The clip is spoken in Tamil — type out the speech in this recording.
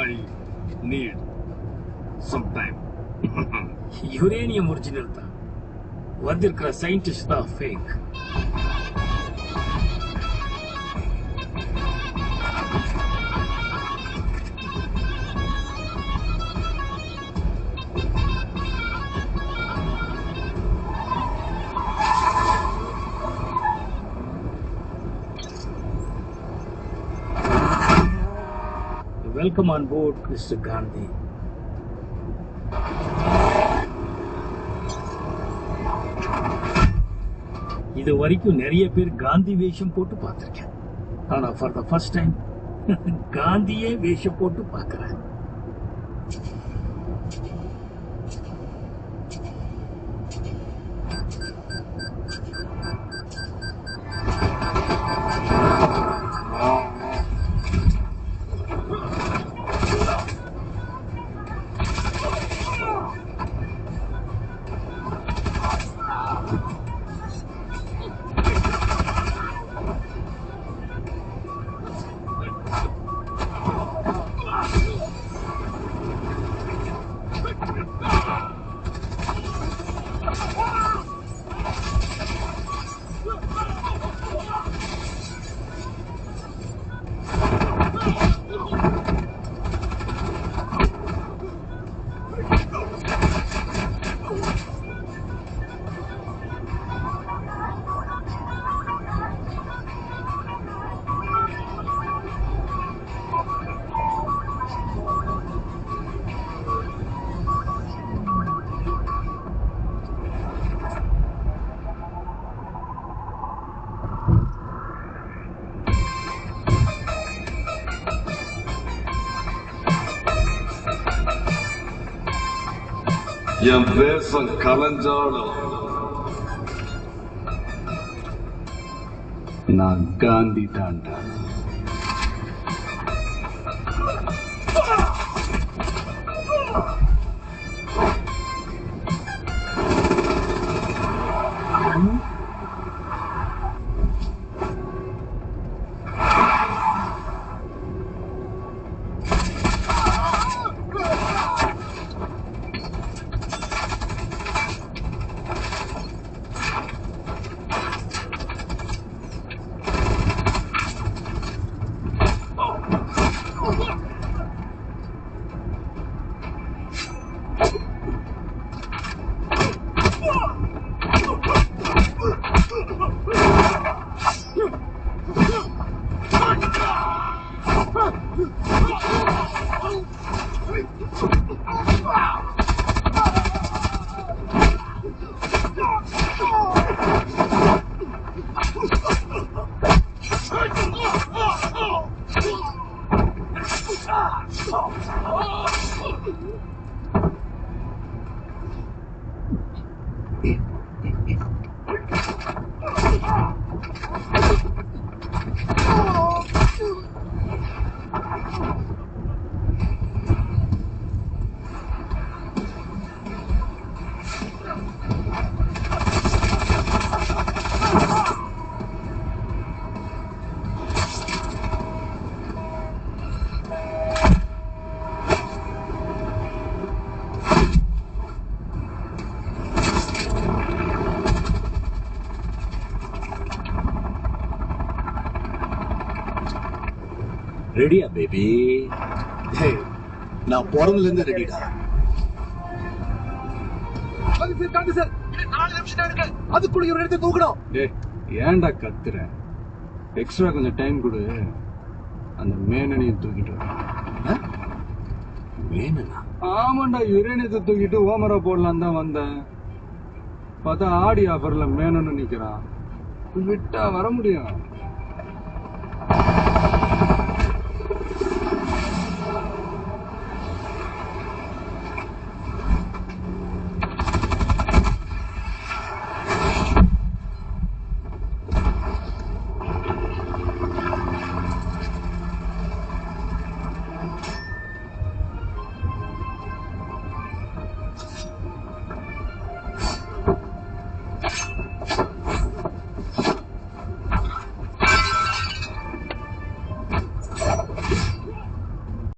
I need some time. Uranium original தான். வந்திருக்கிற சயின்டிஸ்ட் தான் fake. Welcome on board, Mr. Gandhi. இது வரைக்கும் நிறைய பேர் காந்தி வேஷம் போட்டு பார்த்திருக்கேன். ஆனா for the first time காந்தியே வேஷம் போட்டு பார்க்கிறேன். என் தேசம் கலஞ்சாலும் நான் காந்தி தாண்டா. ரெடியா பேபி? நான் பிறந்ததுல இருந்து ரெடிடா. சார் 4 நிமிஷம் தான் இருக்கு. அதுக்குள்ள ஒரு இடத்தை தூக்கணும். ஏன்டா கத்துற? எக்ஸ்ட்ரா கொஞ்சம் டைம் கொடு. அந்த மேனனையும் தூக்கிட்டு வர. மேனனா? ஆமாண்டா, யுரேனியத்தை தூக்கிட்டு ஓமரா போடலாம் தான் வந்தேன். பார்த்தா ஆடி ஆஃபர்ல மேனன்னு நிக்கிறான். விட்டா வர முடியும்.